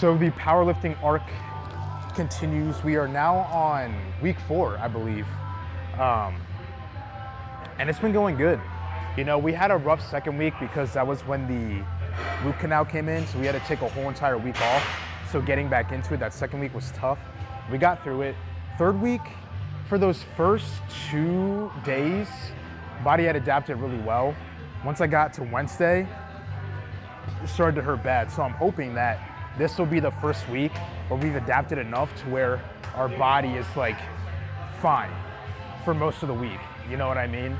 So the powerlifting arc continues. We are now on week 4, I believe. And it's been going good. You know, we had a rough second week because that was when the root canal came in, so we had to take a whole entire week off. So getting back into it, that second week was tough. We got through it. Third week, for those first 2 days, body had adapted really well. Once I got to Wednesday, it started to hurt bad. So I'm hoping that this will be the first week where we've adapted enough to where our body is like fine for most of the week. You know what I mean?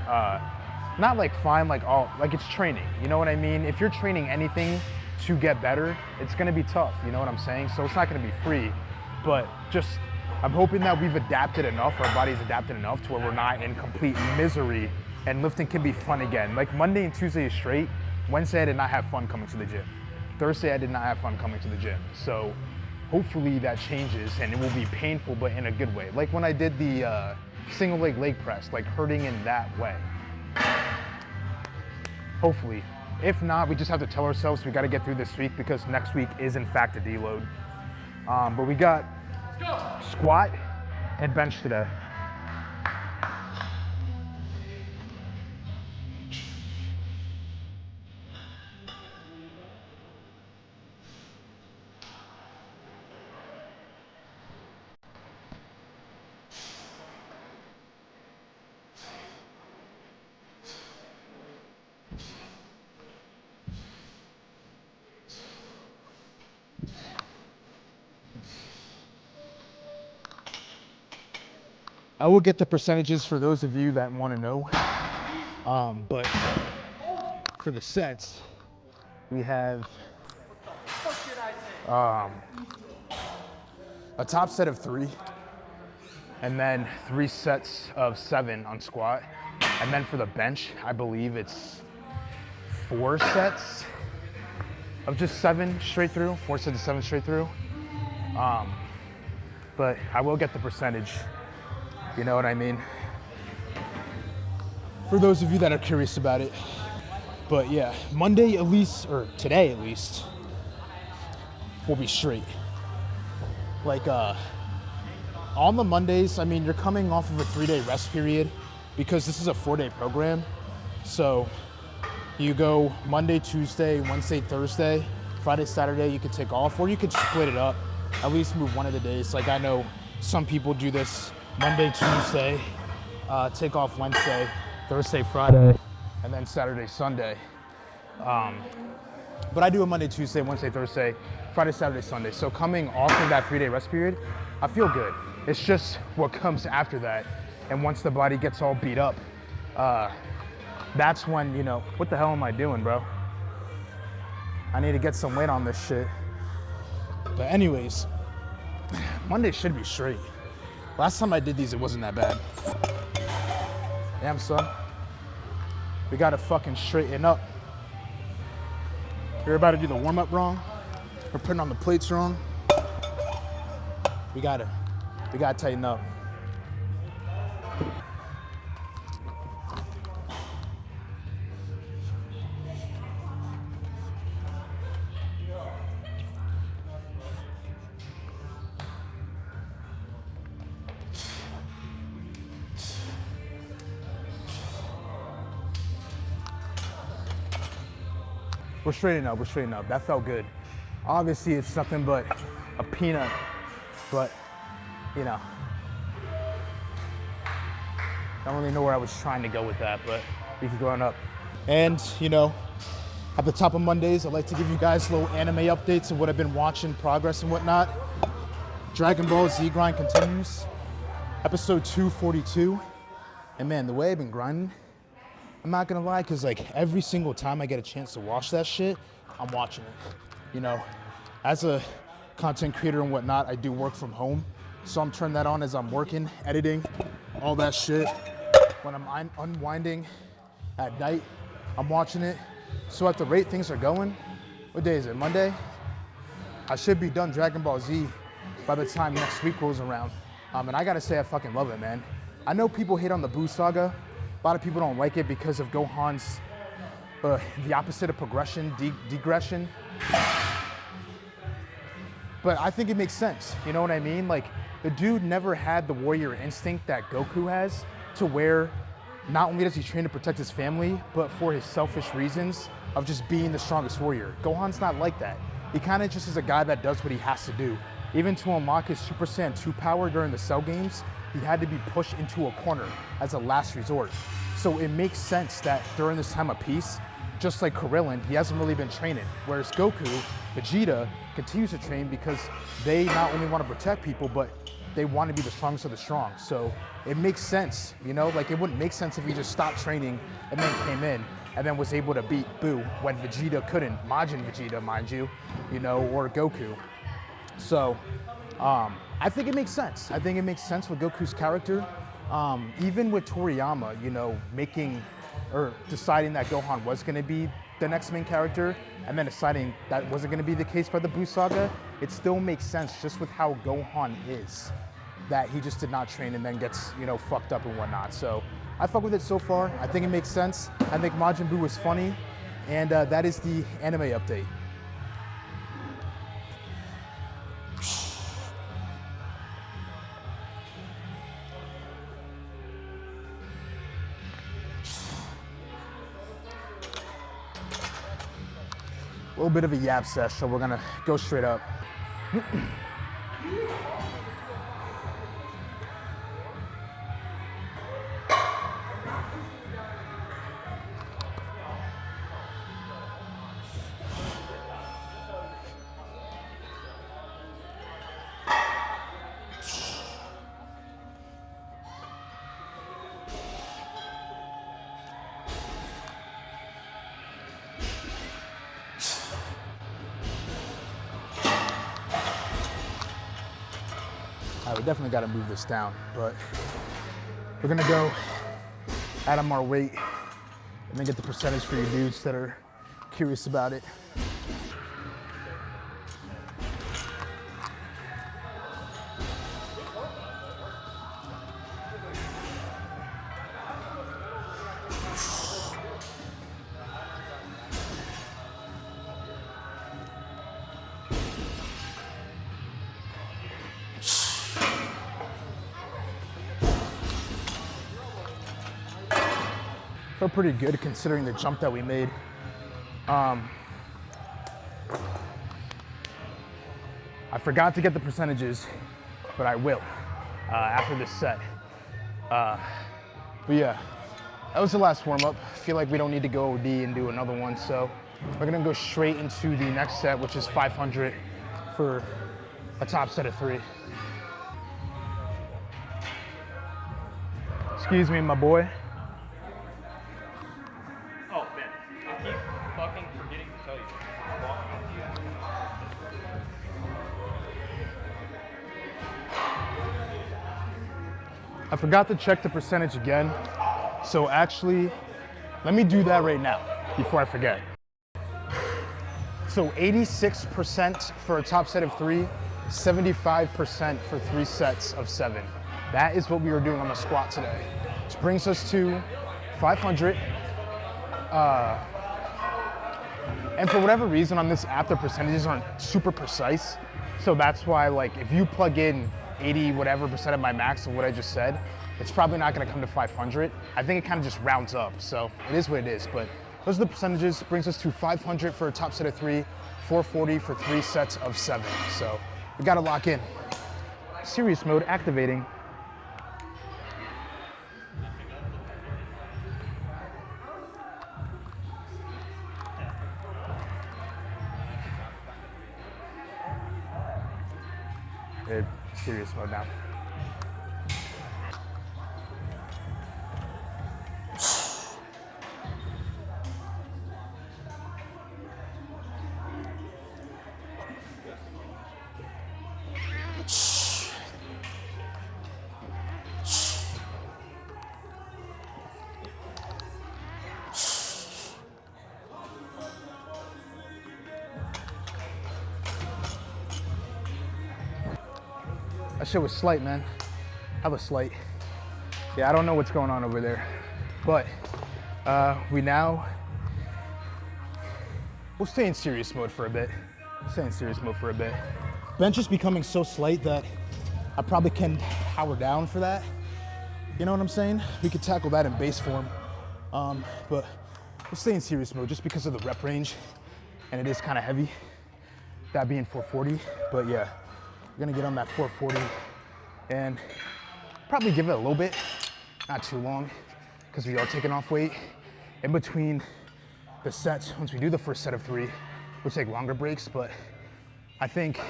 Not like fine, like it's training. You know what I mean? If you're training anything to get better, it's gonna be tough. You know what I'm saying? So it's not gonna be free, but just, I'm hoping that we've adapted enough, our body's adapted enough to where we're not in complete misery and lifting can be fun again. Like Monday and Tuesday is straight. Wednesday, I did not have fun coming to the gym. Thursday, I did not have fun coming to the gym. So hopefully that changes and it will be painful, but in a good way. Like when I did the single leg press, like hurting in that way. Hopefully. If not, we just have to tell ourselves we got to get through this week because next week is in fact a deload. But we got squat and bench today. I will get the percentages for those of you that want to know. But for the sets, we have a top set of 3, and then 3 sets of 7 on squat. And then for the bench, I believe it's 4 sets of just 7 straight through, 4 sets of 7 straight through. But I will get the percentage. You know what I mean? For those of you that are curious about it. But yeah, Monday at least, or today at least, will be straight. Like on the Mondays, I mean, you're coming off of a 3-day rest period because this is a 4-day program. So you go Monday, Tuesday, Wednesday, Thursday, Friday, Saturday, you could take off, or you could split it up, at least move one of the days. Like I know some people do this Monday, Tuesday, take off Wednesday, Thursday, Friday, and then Saturday, Sunday. But I do a Monday, Tuesday, Wednesday, Thursday, Friday, Saturday, Sunday. So coming off of that 3-day rest period, I feel good. It's just what comes after that. And once the body gets all beat up, that's when, you know, what the hell am I doing, bro? I need to get some weight on this shit. But anyways, Monday should be straight. Last time I did these, it wasn't that bad. Damn, son. We gotta fucking straighten up. We're about to do the warm-up wrong. We're putting on the plates wrong. We gotta tighten up. We're straightening up. That felt good. Obviously, it's nothing but a peanut, but, you know. I don't really know where I was trying to go with that, but we keep going up. And, you know, at the top of Mondays, I'd like to give you guys little anime updates of what I've been watching, progress and whatnot. Dragon Ball Z grind continues. Episode 242. And man, the way I've been grinding, I'm not gonna lie, cause like every single time I get a chance to watch that shit, I'm watching it. You know, as a content creator and whatnot, I do work from home. So I'm turning that on as I'm working, editing, all that shit. When I'm unwinding at night, I'm watching it. So at the rate things are going, what day is it, Monday? I should be done Dragon Ball Z by the time next week rolls around. And I gotta say, I fucking love it, man. I know people hate on the Buu saga. A lot of people don't like it because of Gohan's, the opposite of progression, degression. but I think it makes sense. You know what I mean? Like, the dude never had the warrior instinct that Goku has, to where not only does he train to protect his family, but for his selfish reasons of just being the strongest warrior. Gohan's not like that. He kind of just is a guy that does what he has to do. Even to unlock his Super Saiyan 2 power during the Cell games, he had to be pushed into a corner as a last resort. So it makes sense that during this time of peace, just like Krillin, he hasn't really been training. Whereas Goku, Vegeta, continues to train because they not only want to protect people, but they want to be the strongest of the strong. So it makes sense, you know? Like, it wouldn't make sense if he just stopped training and then came in and then was able to beat Boo when Vegeta couldn't. Majin Vegeta, mind you, you know, or Goku. So I think it makes sense. I think it makes sense with Goku's character. Even with Toriyama, you know, making or deciding that Gohan was going to be the next main character and then deciding that wasn't going to be the case by the Buu saga, it still makes sense just with how Gohan is, that he just did not train and then gets, you know, fucked up and whatnot. So I fuck with it so far. I think it makes sense. I think Majin Buu was funny, and that is the anime update. A little bit of a yab sesh, so we're gonna go straight up. We definitely got to move this down, but we're gonna go add them our weight and then get the percentage for you dudes that are curious about it. Felt pretty good considering the jump that we made. I forgot to get the percentages, but I will after this set. But yeah, that was the last warm-up. I feel like we don't need to go OD and do another one, so we're gonna go straight into the next set, which is 500 for a top set of 3. Excuse me, my boy. I forgot to check the percentage again. So actually, let me do that right now before I forget. So 86% for a top set of 3, 75% for 3 sets of 7. That is what we were doing on the squat today. Which brings us to 500. And for whatever reason on this app, the percentages aren't super precise. So that's why, like, if you plug in 80 whatever percent of my max of what I just said, it's probably not gonna come to 500. I think it kind of just rounds up, so it is what it is. But those are the percentages. Brings us to 500 for a top set of 3, 440 for 3 sets of 7. So we gotta lock in. Serious mode activating. Serious mode now. That shit was slight, man. That was slight. Yeah, I don't know what's going on over there. But we'll stay in serious mode for a bit. Bench is becoming so slight that I probably can power down for that. You know what I'm saying? We could tackle that in base form. But we'll stay in serious mode just because of the rep range, and it is kind of heavy, that being 440. But yeah, we're gonna get on that 440 and probably give it a little bit, not too long, because we are taking off weight. In between the sets, once we do the first set of 3, we'll take longer breaks, but I think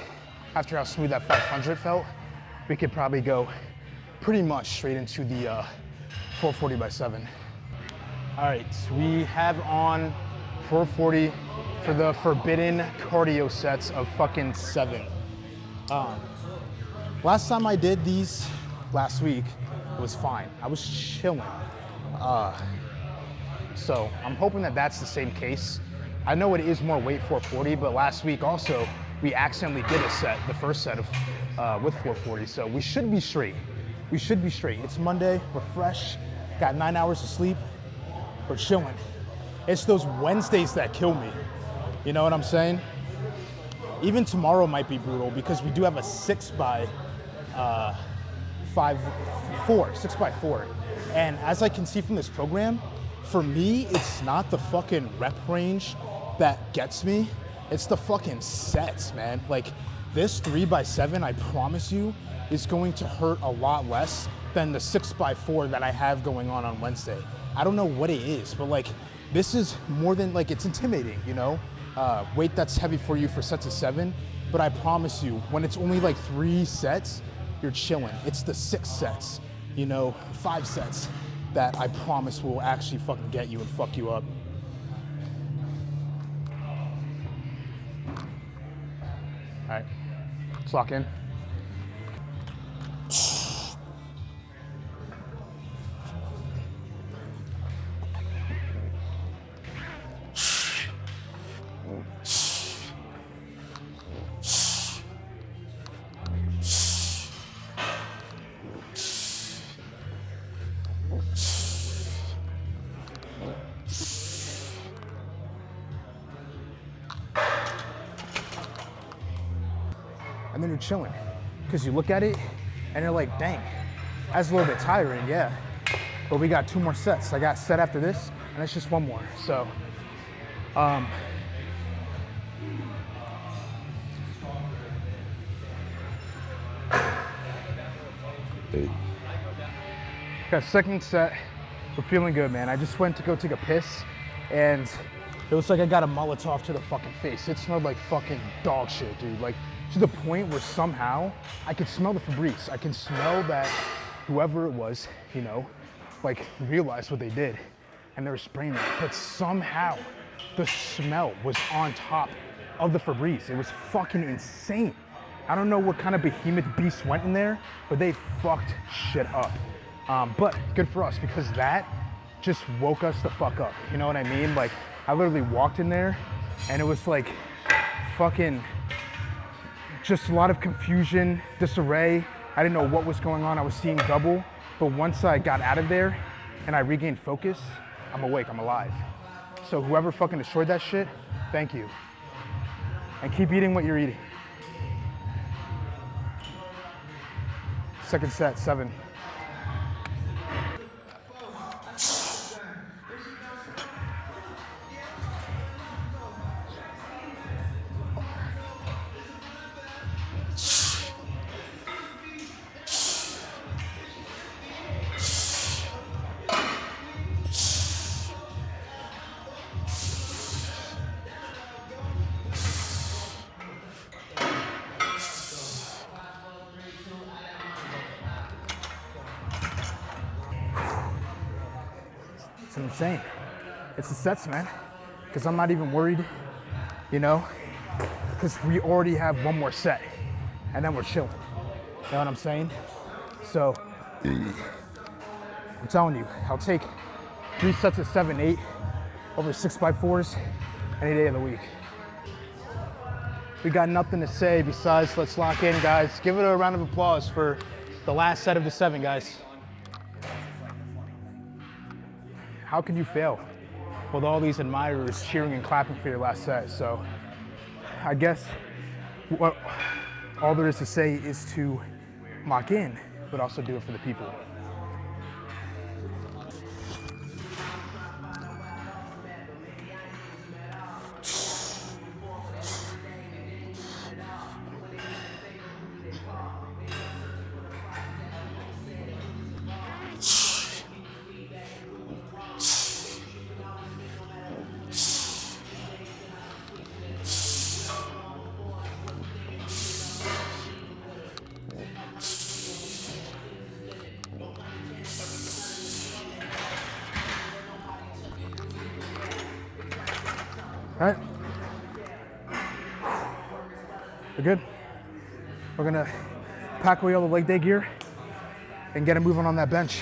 after how smooth that 500 felt, we could probably go pretty much straight into the 440 by 7. All right, we have on 440 for the forbidden cardio sets of fucking 7. Last time I did these last week, it was fine. I was chilling. So I'm hoping that that's the same case. I know it is more weight 440, but last week also, we accidentally did a set, the first set of with 440, so we should be straight. We should be straight. It's Monday, we're fresh, got 9 hours of sleep, we're chilling. It's those Wednesdays that kill me. You know what I'm saying? Even tomorrow might be brutal because we do have a 6 by 4. And as I can see from this program, for me, it's not the fucking rep range that gets me. It's the fucking sets, man. Like this 3 by 7, I promise you, is going to hurt a lot less than the 6 by 4 that I have going on Wednesday. I don't know what it is, but like, this is more than like, it's intimidating, you know? Weight that's heavy for you for sets of 7, but I promise you, when it's only like 3 sets, you're chilling. It's the 6 sets, you know, 5 sets that I promise will actually fucking get you and fuck you up. All right, let's lock in. And then you're chilling, because you look at it and you're like, dang, that's a little bit tiring, yeah. But we got 2 more sets. I got set after this, and it's just 1 more. So, got second set. We're feeling good, man. I just went to go take a piss, and it was like I got a Molotov to the fucking face. It smelled like fucking dog shit, dude. Like, to the point where somehow I could smell the Febreze. I can smell that whoever it was, you know, like realized what they did and they were spraying it. But somehow the smell was on top of the Febreze. It was fucking insane. I don't know what kind of behemoth beast went in there, but they fucked shit up. But good for us, because that just woke us the fuck up. You know what I mean? Like, I literally walked in there and it was like fucking just a lot of confusion, disarray. I didn't know what was going on. I was seeing double. But once I got out of there and I regained focus, I'm awake, I'm alive. So whoever fucking destroyed that shit, thank you. And keep eating what you're eating. Second set, 7. It's insane. It's the sets, man. Because I'm not even worried, you know, because we already have 1 more set and then we're chilling. You know what I'm saying? So, I'm telling you, I'll take 3 sets of 7, 8 over 6 by 4s any day of the week. We got nothing to say besides let's lock in, guys. Give it a round of applause for the last set of the 7, guys. How could you fail with all these admirers cheering and clapping for your last set? So I guess what all there is to say is to lock in, but also do it for the people. All right, we're good. We're gonna pack away all the leg day gear and get it moving on that bench.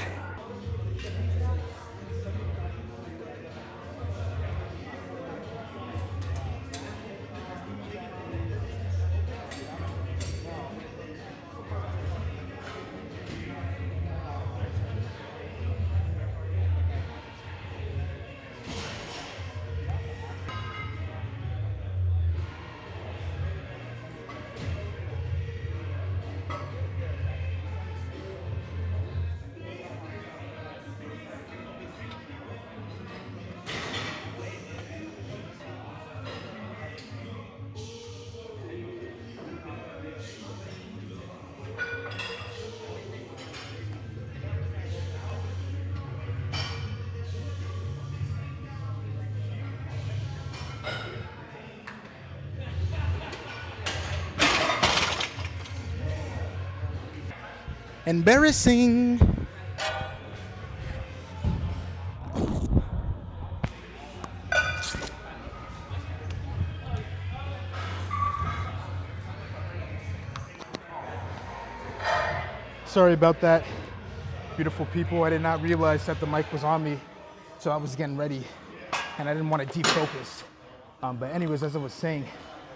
Embarrassing. Sorry about that, beautiful people. I did not realize that the mic was on me, so I was getting ready and I didn't want to defocus. But anyways, as I was saying,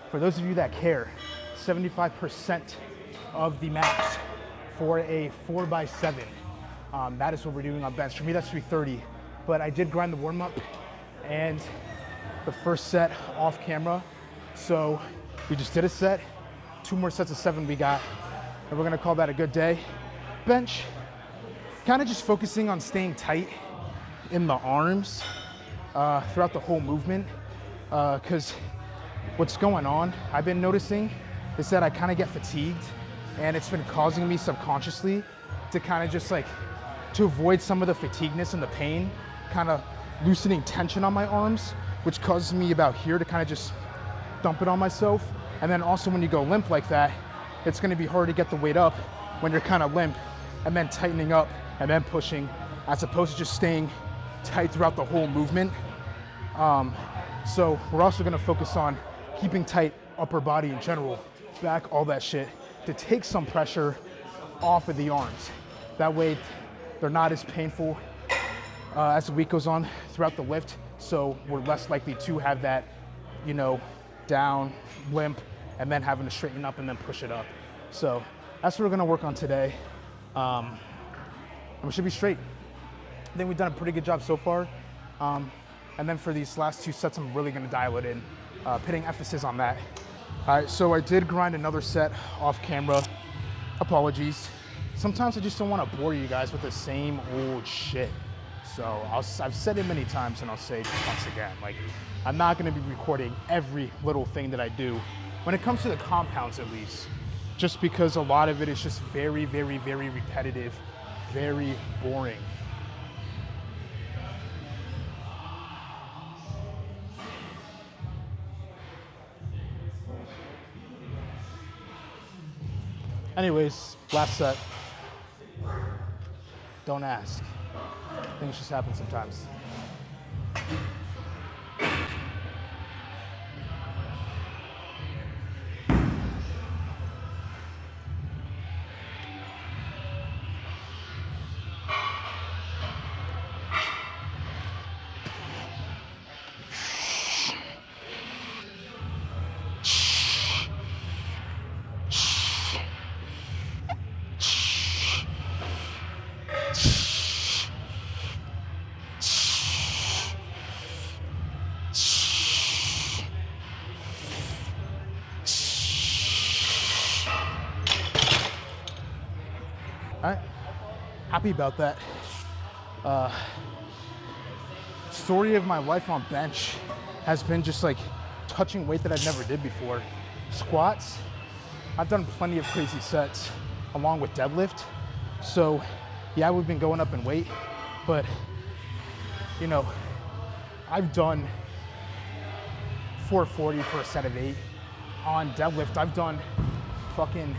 for those of you that care, 75% of the max for a 4x7. That is what we're doing on bench. For me, that's 330. But I did grind the warm up and the first set off camera. So we just did a set, 2 more sets of 7 we got, and we're gonna call that a good day. Bench, kind of just focusing on staying tight in the arms throughout the whole movement. Because what's going on, I've been noticing, is that I kind of get fatigued, and it's been causing me subconsciously to kind of just like, to avoid some of the fatigueness and the pain, kind of loosening tension on my arms, which causes me about here to kind of just dump it on myself. And then also when you go limp like that, it's gonna be hard to get the weight up when you're kind of limp and then tightening up and then pushing, as opposed to just staying tight throughout the whole movement. So we're also gonna focus on keeping tight upper body in general, back, all that shit, to take some pressure off of the arms. That way they're not as painful as the week goes on throughout the lift, so we're less likely to have that, you know, down, limp, and then having to straighten up and then push it up. So that's what we're gonna work on today. And we should be straight. I think we've done a pretty good job so far. And then for these last 2 sets, I'm really gonna dial it in, putting emphasis on that. All right, so I did grind another set off camera. Apologies. Sometimes I just don't want to bore you guys with the same old shit. So I've said it many times, and I'll say it just once again. Like, I'm not going to be recording every little thing that I do, when it comes to the compounds at least, just because a lot of it is just very, very, very repetitive, very boring. Anyways, last set. Don't ask. Things just happen sometimes. All right, happy about that. Story of my life on bench has been just like touching weight that I never did before. Squats, I've done plenty of crazy sets along with deadlift. So yeah, we've been going up in weight, but you know, I've done 440 for a set of 8. On deadlift, I've done fucking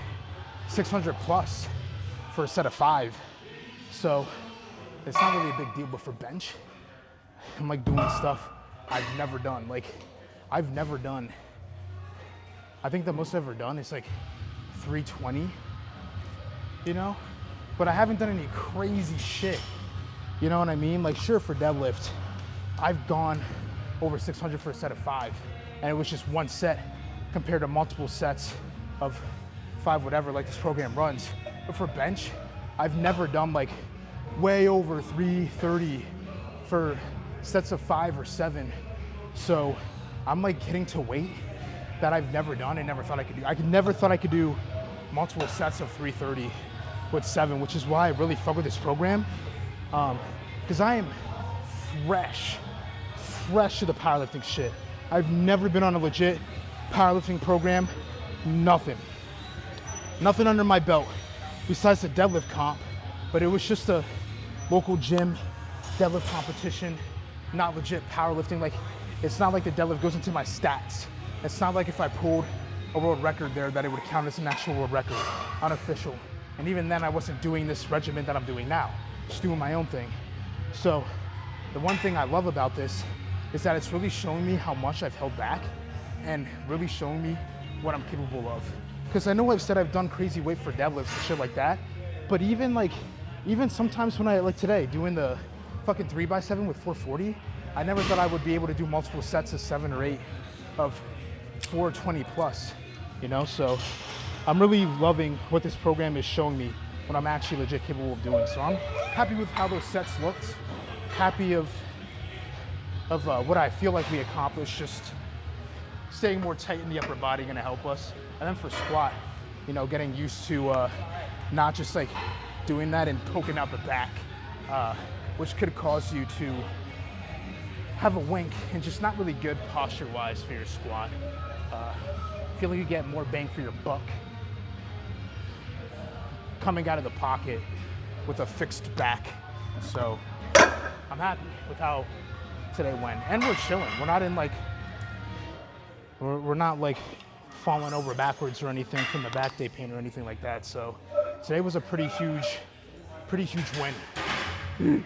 600 plus for a set of 5. So it's not really a big deal, but for bench, I'm like doing stuff I've never done. Like I've never done, I think the most I've ever done is like 320, you know? But I haven't done any crazy shit. You know what I mean? Like sure, for deadlift, I've gone over 600 for a set of 5, and it was just one set compared to multiple sets of 5 whatever like this program runs. But for bench, I've never done like way over 330 for sets of 5 or 7. So I'm like getting to weight that I've never done and never thought I could do. I never thought I could do multiple sets of 330 with 7, which is why I really fuck with this program. Because I am fresh to the powerlifting shit. I've never been on a legit powerlifting program, nothing under my belt besides the deadlift comp, but it was just a local gym deadlift competition, not legit powerlifting. Like it's not like the deadlift goes into my stats. It's not like if I pulled a world record there that it would count as an actual world record, unofficial. And even then I wasn't doing this regimen that I'm doing now, just doing my own thing. So the one thing I love about this is that it's really showing me how much I've held back and really showing me what I'm capable of. Because I know I've said I've done crazy weight for deadlifts and shit like that, but even sometimes when I, like today, doing the fucking 3x7 with 440, I never thought I would be able to do multiple sets of 7 or 8 of 420 plus, you know? So I'm really loving what this program is showing me, what I'm actually legit capable of doing. So I'm happy with how those sets looked, happy of what I feel like we accomplished. Just staying more tight in the upper body gonna help us. And then for squat, you know, getting used to not just like doing that and poking out the back, which could cause you to have a wink and just not really good posture-wise for your squat. Feel like you get more bang for your buck coming out of the pocket with a fixed back. So I'm happy with how today went. And we're chilling. We're not in like, we're not like falling over backwards or anything from the back day pain or anything like that. So today was a pretty huge win.